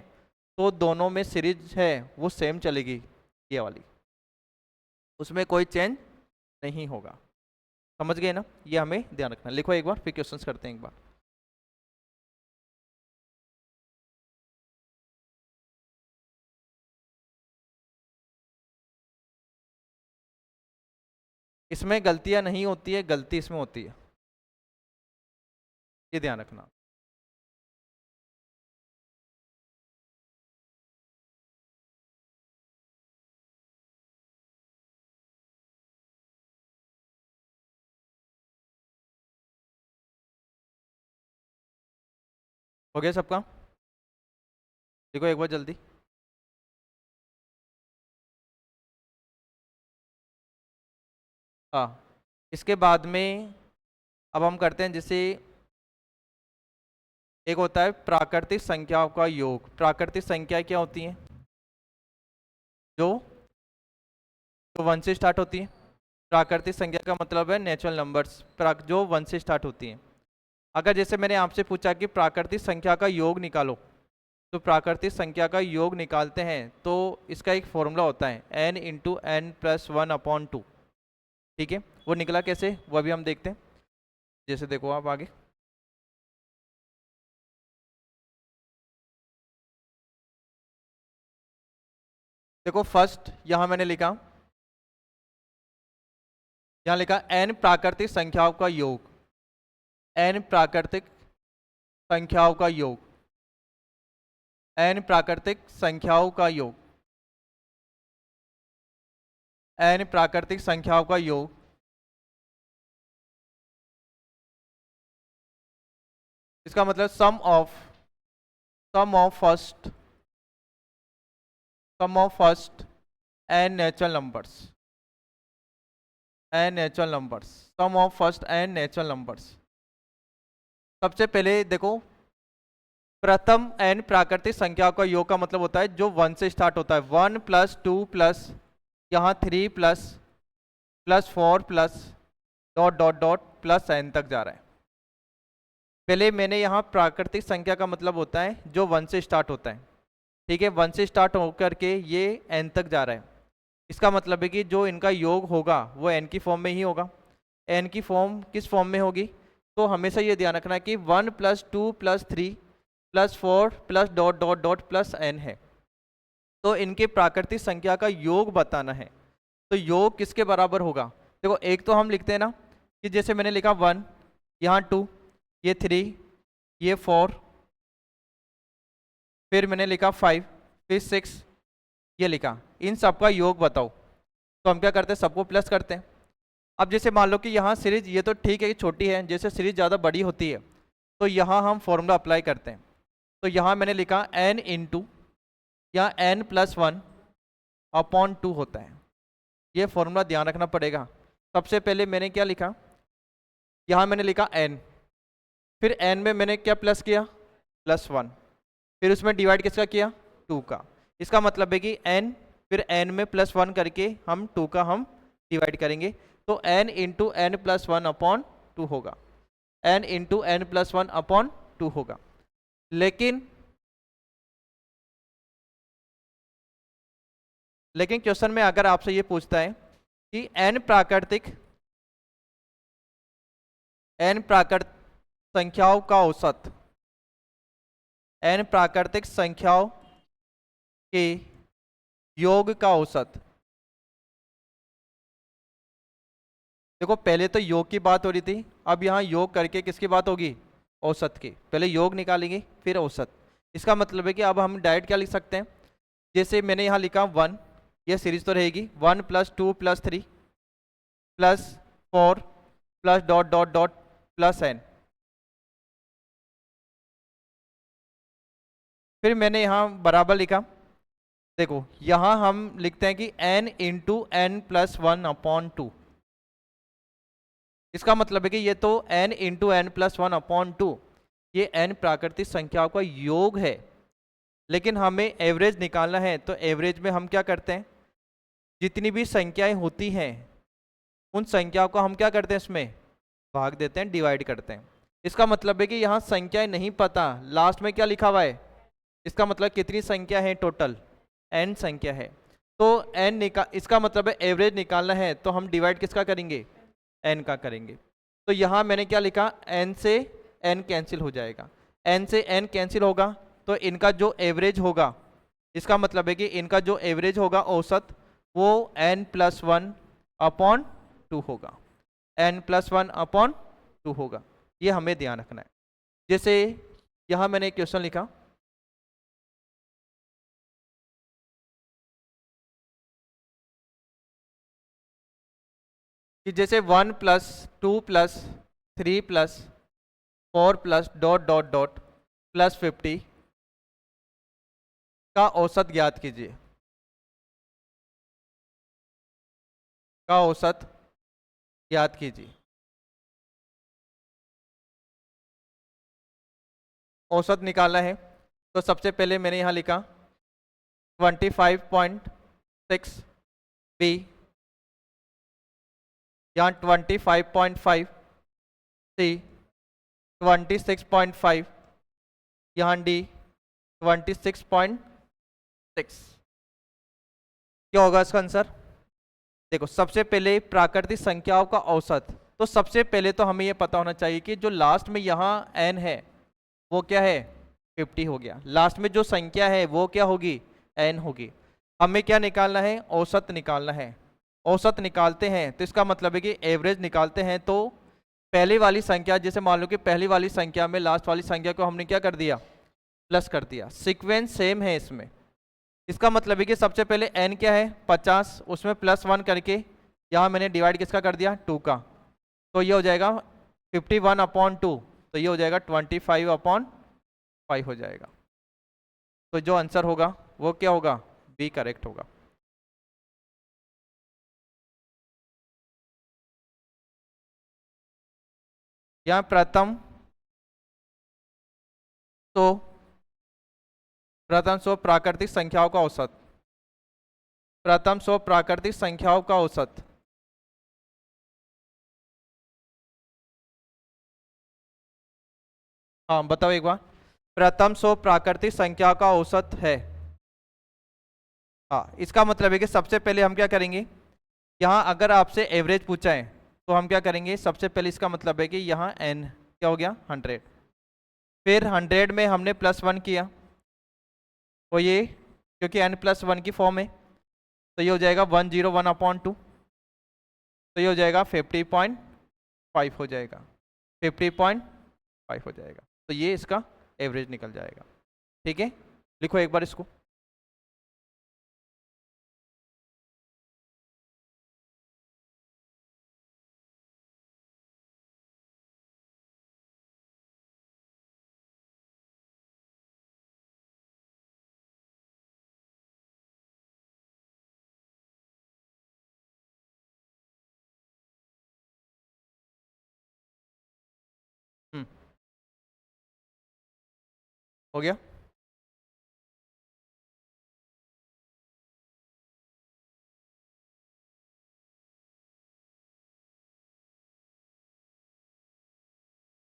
A: तो दोनों में सीरीज है वो सेम चलेगी, ये वाली, उसमें कोई चेंज नहीं होगा। समझ गए ना, ये हमें ध्यान रखना। लिखो एक बार, फिर क्वेश्चंस करते हैं एक बार। इसमें गलतियां नहीं होती है, गलती इसमें होती है, ये ध्यान रखना। हो गया सबका, देखो एक बार जल्दी। हाँ, इसके बाद में अब हम करते हैं, जैसे एक होता है प्राकृतिक संख्याओं का योग। प्राकृतिक संख्या क्या होती हैं, जो तो 1 से स्टार्ट होती है। प्राकृतिक संख्या का मतलब है नेचुरल नंबर्स, जो 1 से स्टार्ट होती हैं। अगर जैसे मैंने आपसे पूछा कि प्राकृतिक संख्या का योग निकालो, तो प्राकृतिक संख्या का योग निकालते हैं तो इसका एक फॉर्मूला होता है n × n+1/2, ठीक है। वो निकला कैसे, वो अभी हम देखते हैं। जैसे देखो आप आगे, देखो फर्स्ट यहाँ मैंने लिखा, यहाँ लिखा n प्राकृतिक संख्याओं का योग, n प्राकृतिक संख्याओं का योग, n प्राकृतिक संख्याओं का योग, n प्राकृतिक संख्याओं का योग। इसका मतलब sum of first n natural numbers, sum of first n natural numbers. सबसे पहले देखो, प्रथम n प्राकृतिक संख्या का योग का मतलब होता है जो 1 से स्टार्ट होता है, 1 + 2 प्लस यहाँ 3 plus +4 plus dot dot dot plus n तक जा रहा है। पहले मैंने यहाँ प्राकृतिक संख्या का मतलब होता है जो 1 से स्टार्ट होता है, ठीक है। 1 से स्टार्ट होकर के ये n तक जा रहा है। इसका मतलब है कि जो इनका योग होगा वो n की फॉर्म में ही होगा। n की फॉर्म किस फॉर्म में होगी? तो हमेशा ये ध्यान रखना है कि 1 + 2 + 3 + 4 plus dot dot dot plus n है। तो इनके प्राकृतिक संख्या का योग बताना है। तो योग किसके बराबर होगा? देखो, एक तो हम लिखते हैं ना कि जैसे मैंने लिखा 1, यहाँ 2, ये 3, ये 4, फिर मैंने लिखा 5, फिर 6, ये लिखा। इन सबका योग बताओ। तो हम क्या करते हैं, सबको प्लस करते हैं। अब जैसे मान लो कि यहाँ सीरीज ये तो ठीक है कि छोटी है, जैसे सीरीज ज़्यादा बड़ी होती है तो यहाँ हम फॉर्मूला अप्लाई करते हैं। तो यहाँ मैंने लिखा n इंटू या n+1/2 होता है। ये फॉर्मूला ध्यान रखना पड़ेगा। सबसे पहले मैंने क्या लिखा, यहाँ मैंने लिखा n, फिर n में मैंने क्या प्लस किया, +1, फिर उसमें डिवाइड किसका किया, 2 का। इसका मतलब है कि n फिर n में +1 करके हम 2 का हम डिवाइड करेंगे। तो n इंटू n+1/2 होगा, n इंटू n+1/2 होगा। लेकिन क्वेश्चन में अगर आपसे ये पूछता है कि n प्राकृतिक संख्याओं का औसत, n प्राकृतिक संख्याओं के योग का औसत। देखो, पहले तो योग की बात हो रही थी, अब यहाँ योग करके किसकी बात होगी, औसत की। पहले योग निकालेंगे फिर औसत। इसका मतलब है कि अब हम डायरेक्ट क्या लिख सकते हैं, जैसे मैंने यहाँ लिखा 1, ये सीरीज तो रहेगी 1 + 2 + 3 + 4 plus dot dot dot plus n। फिर मैंने यहाँ बराबर लिखा। देखो, यहाँ हम लिखते हैं कि n इंटू n+1/2। इसका मतलब है कि ये तो n इंटू n+1/2, ये n प्राकृतिक संख्याओं का योग है। लेकिन हमें एवरेज निकालना है, तो एवरेज में हम क्या करते हैं, जितनी भी संख्याएं होती हैं उन संख्याओं को हम क्या करते हैं, इसमें भाग देते हैं, डिवाइड करते हैं। इसका मतलब है कि यहाँ संख्याएं नहीं पता, लास्ट में क्या लिखा हुआ है, इसका मतलब कितनी संख्या है, टोटल n संख्या है। तो इसका मतलब है एवरेज निकालना है, तो हम डिवाइड किसका करेंगे, n का करेंगे। तो यहाँ मैंने क्या लिखा, n से n कैंसिल हो जाएगा, n से n कैंसिल होगा तो इनका जो एवरेज होगा, इसका मतलब है कि इनका जो एवरेज होगा औसत, वो n+1/2 होगा, n+1/2 होगा। ये हमें ध्यान रखना है। जैसे यहाँ मैंने एक क्वेश्चन लिखा कि जैसे 1 + 2 + 3 + 4 प्लस डॉट डॉट डॉट +50 का औसत ज्ञात कीजिए, का औसत ज्ञात कीजिए। औसत निकालना है तो सबसे पहले मैंने यहाँ लिखा 25.6 b, यहाँ 25.5 c, 26.5, यहाँ d 26.6। क्या होगा इसका आंसर? देखो, सबसे पहले प्राकृतिक संख्याओं का औसत, तो सबसे पहले तो हमें यह पता होना चाहिए कि जो लास्ट में यहाँ n है वो क्या है, 50 हो गया। लास्ट में जो संख्या है वो क्या होगी, n होगी। हमें क्या निकालना है, औसत निकालना है। औसत निकालते हैं तो इसका मतलब है कि एवरेज निकालते हैं, तो पहली वाली संख्या, जैसे मान लो कि पहली वाली संख्या में लास्ट वाली संख्या को हमने क्या कर दिया, प्लस कर दिया। सीक्वेंस सेम है इसमें। इसका मतलब है कि सबसे पहले n क्या है, 50, उसमें +1 करके यहाँ मैंने डिवाइड किसका कर दिया, 2 का। तो ये हो जाएगा 51/2, तो ये हो जाएगा 25/5 हो जाएगा। तो जो आंसर होगा वो क्या होगा, बी करेक्ट होगा। यहाँ प्रथम सौ प्राकृतिक संख्याओं का औसत, प्रथम 100 प्राकृतिक संख्याओं का औसत हाँ बताओ एक बार। प्रथम 100 प्राकृतिक संख्या का औसत है। हाँ, इसका मतलब है कि सबसे पहले हम क्या करेंगे, यहाँ अगर आपसे एवरेज पूछा है तो हम क्या करेंगे, सबसे पहले इसका मतलब है कि यहाँ n क्या हो गया 100, फिर 100 में हमने +1 किया, तो ये क्योंकि n+1 की फॉर्म है तो ये हो जाएगा 101/2, तो ये हो जाएगा 50.5 हो जाएगा, 50.5 हो जाएगा, तो ये इसका एवरेज निकल जाएगा। ठीक है, लिखो एक बार इसको। हो गया।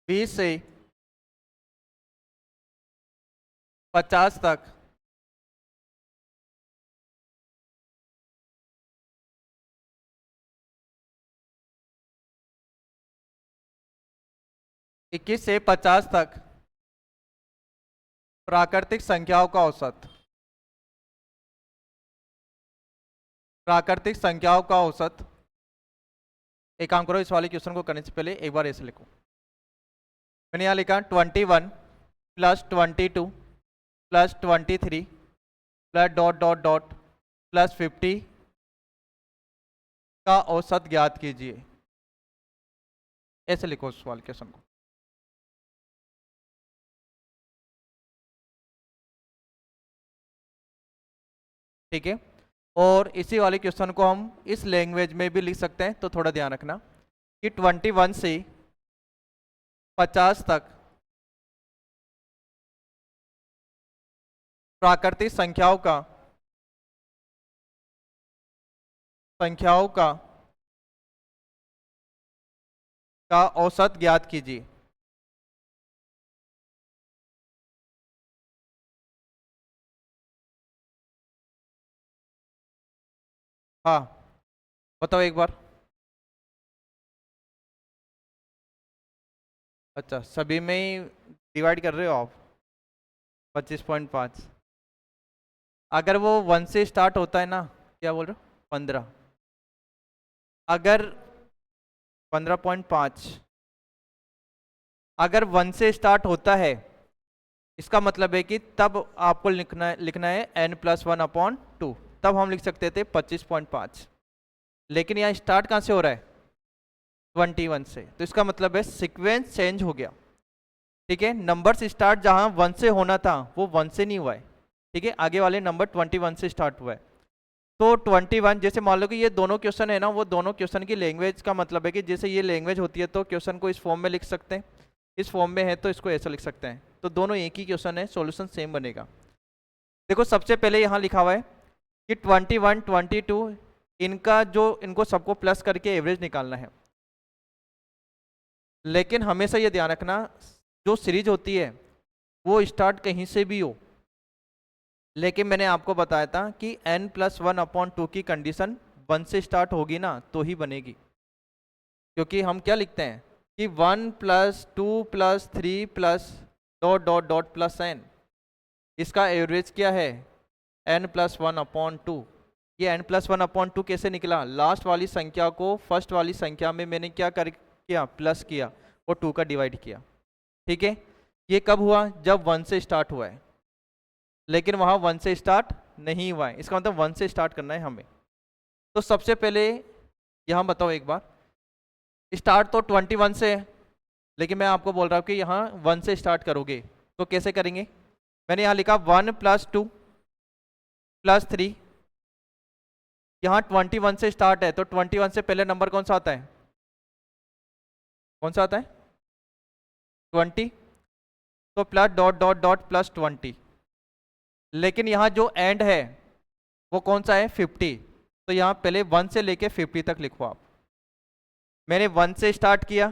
A: बीस से 50 तक 21 से 50 तक प्राकृतिक संख्याओं का औसत, प्राकृतिक संख्याओं का औसत। एक काम करो, इस वाले क्वेश्चन को करने से पहले एक बार ऐसे लिखो। मैंने यहाँ लिखा 21 + 22 + 23 प्लस डॉट डॉट डॉट +50 का औसत ज्ञात कीजिए। ऐसे लिखो उस वाले क्वेश्चन को। ठीक है, और इसी वाले क्वेश्चन को हम इस लैंग्वेज में भी लिख सकते हैं, तो थोड़ा ध्यान रखना कि 21 से 50 तक प्राकृतिक संख्याओं का औसत ज्ञात कीजिए। हाँ बताओ एक बार। अच्छा, सभी में ही डिवाइड कर रहे हो आप 25.5। अगर वो 1 से स्टार्ट होता है ना, क्या बोल रहे हो, 15, अगर 15.5 अगर 1 से स्टार्ट होता है, इसका मतलब है कि तब आपको लिखना है n+1/2, तब हम लिख सकते थे 25.5। लेकिन यहाँ स्टार्ट कहाँ से हो रहा है, 21 से, तो इसका मतलब है सीक्वेंस चेंज हो गया। ठीक है, नंबर स्टार्ट जहाँ 1 से होना था वो 1 से नहीं हुआ है। ठीक है, आगे वाले नंबर 21 से स्टार्ट हुआ है। तो 21, जैसे मान लो कि ये दोनों क्वेश्चन है ना, वो दोनों क्वेश्चन की लैंग्वेज का मतलब है कि जैसे ये लैंग्वेज होती है तो क्वेश्चन को इस फॉर्म में लिख सकते हैं, इस फॉर्म में है तो इसको ऐसा लिख सकते हैं, तो दोनों एक ही क्वेश्चन है, सॉल्यूशन सेम बनेगा। देखो सबसे पहले यहाँ लिखा हुआ है कि 21, 22 इनको सबको प्लस करके एवरेज निकालना है। लेकिन हमेशा ये ध्यान रखना, जो सीरीज होती है वो स्टार्ट कहीं से भी हो, लेकिन मैंने आपको बताया था कि n+1/2 की कंडीशन 1 से स्टार्ट होगी ना तो ही बनेगी, क्योंकि हम क्या लिखते हैं कि 1 + 2 + 3 + डॉट डॉट डॉट +n, इसका एवरेज क्या है n+1/2। ये n+1/2 कैसे निकला, लास्ट वाली संख्या को फर्स्ट वाली संख्या में मैंने क्या किया, प्लस किया और 2 का डिवाइड किया। ठीक है, ये कब हुआ, जब 1 से स्टार्ट हुआ है, लेकिन वहाँ 1 से स्टार्ट नहीं हुआ है, इसका मतलब 1 से स्टार्ट करना है हमें। तो सबसे पहले यहाँ बताओ एक बार, स्टार्ट तो 21 से है, लेकिन मैं आपको बोल रहा हूँ कि यहाँ 1 से स्टार्ट करोगे तो कैसे करेंगे। मैंने यहाँ लिखा 1 + 2 + 3, यहाँ 21 से स्टार्ट है, तो 21 से पहले नंबर कौन सा आता है, कौन सा आता है 20, तो प्लस डॉट डॉट डॉट +20। लेकिन यहाँ जो एंड है वो कौन सा है 50, तो यहाँ पहले 1 से लेके 50 तक लिखो आप। मैंने 1 से स्टार्ट किया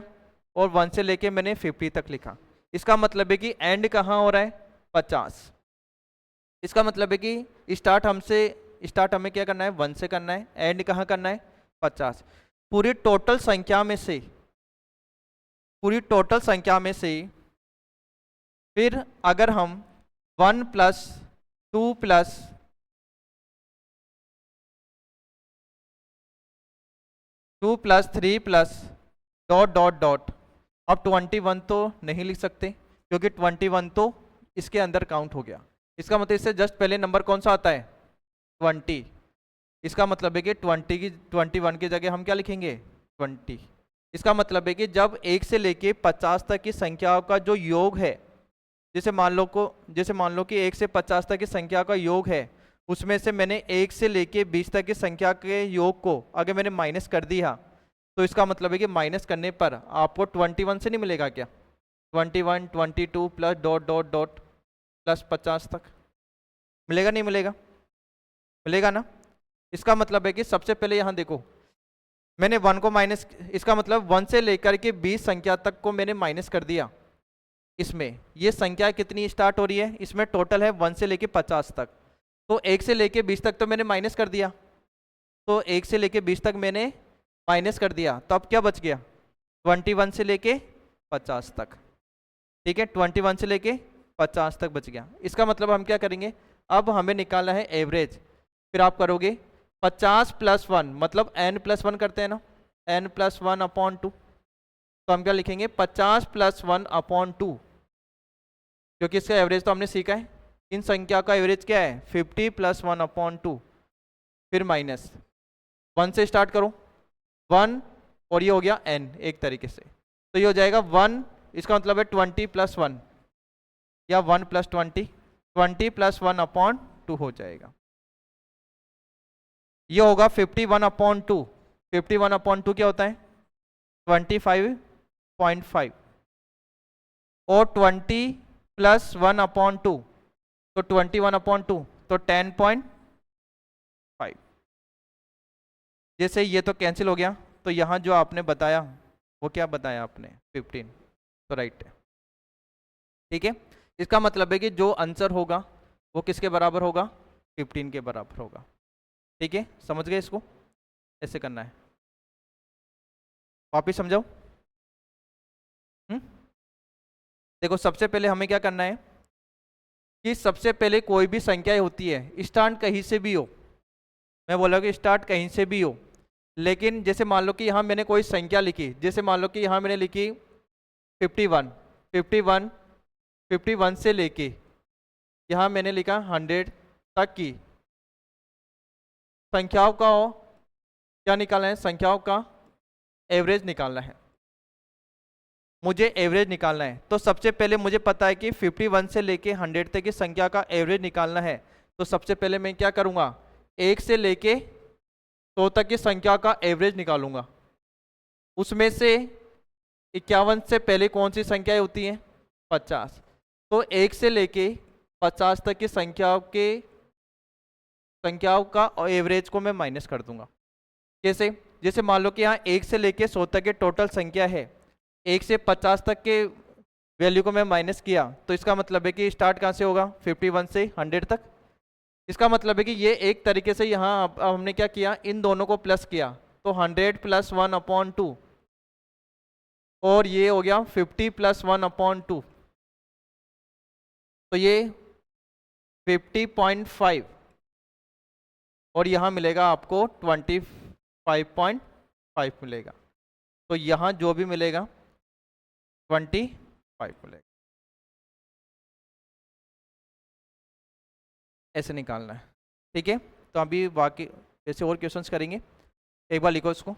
A: और 1 से लेके मैंने 50 तक लिखा, इसका मतलब है कि एंड कहाँ हो रहा है, 50। इसका मतलब है कि स्टार्ट हमें क्या करना है, 1 से करना है, एंड कहाँ करना है, 50। पूरी टोटल संख्या में से फिर अगर हम 1 plus 2 plus 2 plus 3 plus dot dot dot, अब 21 तो नहीं लिख सकते क्योंकि 21 तो इसके अंदर काउंट हो गया। इसका मतलब इससे जस्ट पहले नंबर कौन सा आता है, 20। इसका मतलब है कि 21 की जगह हम क्या लिखेंगे, 20। इसका मतलब है कि जब 1 से लेके 50 तक की संख्याओं का जो योग है, जैसे मान लो कि 1 से 50 तक की संख्या का योग है, उसमें से मैंने 1 से लेके 20 तक की संख्या के योग को अगर मैंने माइनस कर दिया, तो इसका मतलब है कि माइनस करने पर आपको 21 से नहीं मिलेगा क्या, 21 22 plus dot dot dot plus 50 तक मिलेगा, नहीं मिलेगा, मिलेगा ना। इसका मतलब है कि सबसे पहले यहाँ देखो, मैंने 1 को माइनस, इसका मतलब 1 से लेकर के 20 संख्या तक को मैंने माइनस कर दिया। इसमें ये संख्या कितनी स्टार्ट हो रही है, इसमें टोटल है 1 से लेके 50 तक, तो 1 से लेके 20 तक तो मैंने माइनस कर दिया, तो 1 से लेके 20 तक मैंने माइनस कर दिया, तो अब क्या बच गया, 21 से लेके 50 तक। ठीक है, 21 से लेके 50 तक बच गया। इसका मतलब हम क्या करेंगे, अब हमें निकालना है एवरेज। फिर आप करोगे 50 प्लस 1 मतलब n+1 करते हैं ना, n+1/2, तो हम क्या लिखेंगे 50 प्लस 1/2, क्योंकि इसका एवरेज तो हमने सीखा है। इन संख्या का एवरेज क्या है, 50 प्लस 1/2, फिर माइनस 1 से स्टार्ट करो, 1 और ये हो गया n एक तरीके से, तो ये हो जाएगा 1, इसका मतलब है 20 प्लस 1 या 1 प्लस 20 प्लस 1/2 हो जाएगा। ये होगा 51/2। 51/2 क्या होता है, 25.5, और 20 प्लस 1/2 तो 21/2 तो 10.5। जैसे ये तो कैंसिल हो गया, तो यहाँ जो आपने बताया वो क्या बताया आपने, 15, तो राइट है। ठीक है, इसका मतलब है कि जो आंसर होगा वो किसके बराबर होगा, 15 के बराबर होगा। ठीक है, समझ गए, इसको ऐसे करना है, वापिस समझाओ। देखो सबसे पहले हमें क्या करना है कि सबसे पहले कोई भी संख्या होती है, स्टार्ट कहीं से भी हो, मैं बोला कि स्टार्ट कहीं से भी हो, लेकिन जैसे मान लो कि यहाँ मैंने कोई संख्या लिखी, जैसे मान लो कि यहाँ मैंने लिखी 51 से लेके यहाँ मैंने लिखा 100 तक की संख्याओं का क्या निकालना है, संख्याओं का एवरेज निकालना है, मुझे एवरेज निकालना है। तो सबसे पहले मुझे पता है कि 51 से लेके 100 तक की संख्या का एवरेज निकालना है, तो सबसे पहले मैं क्या करूँगा, 1 से लेके 100 तक की संख्या का एवरेज निकालूंगा। उसमें से 51 से पहले कौन सी संख्याएं होती हैं, 50, तो 1 से लेके 50 तक की संख्याओं का एवरेज को मैं माइनस कर दूंगा। कैसे, जैसे मान लो कि यहाँ 1 से लेके 100 तक के टोटल संख्या है, 1 से 50 तक के वैल्यू को मैं माइनस किया, तो इसका मतलब है कि स्टार्ट कहाँ से होगा, 51 से 100 तक। इसका मतलब है कि ये एक तरीके से यहाँ अब हमने क्या किया, इन दोनों को प्लस किया, तो 100 प्लस 1/2 और ये हो गया 50 प्लस 1/2, तो ये 50.5 और यहाँ मिलेगा आपको 25.5 मिलेगा, तो यहाँ जो भी मिलेगा 25 मिलेगा। ऐसे निकालना है। ठीक है, तो अभी बाकी जैसे और क्वेश्चंस करेंगे, एक बार लिखो इसको।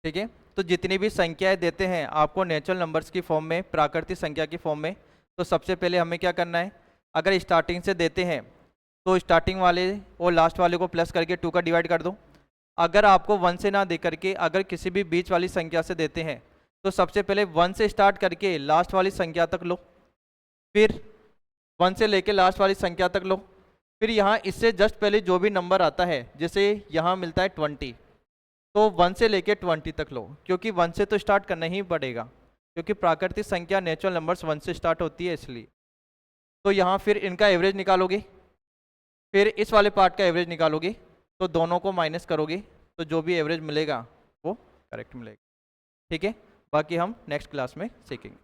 A: ठीक है, तो जितनी भी संख्याएं देते हैं आपको नेचुरल नंबर्स की फॉर्म में, प्राकृतिक संख्या की फॉर्म में, तो सबसे पहले हमें क्या करना है, अगर स्टार्टिंग से देते हैं तो स्टार्टिंग वाले और लास्ट वाले को प्लस करके 2 का डिवाइड कर दो। अगर आपको 1 से ना दे करके अगर किसी भी बीच वाली संख्या से देते हैं, तो सबसे पहले 1 से स्टार्ट करके लास्ट वाली संख्या तक लो, फिर 1 से लेके लास्ट वाली संख्या तक लो, फिर यहाँ इससे जस्ट पहले जो भी नंबर आता है, जैसे यहाँ मिलता है 20, तो 1 से लेके 20 तक लो, क्योंकि 1 से तो स्टार्ट करना ही पड़ेगा, क्योंकि प्राकृतिक संख्या नेचुरल नंबर्स 1 से स्टार्ट होती है इसलिए। तो यहाँ फिर इनका एवरेज निकालोगे, फिर इस वाले पार्ट का एवरेज निकालोगे, तो दोनों को माइनस करोगे, तो जो भी एवरेज मिलेगा वो करेक्ट मिलेगा। ठीक है, बाकी हम नेक्स्ट क्लास में सीखेंगे।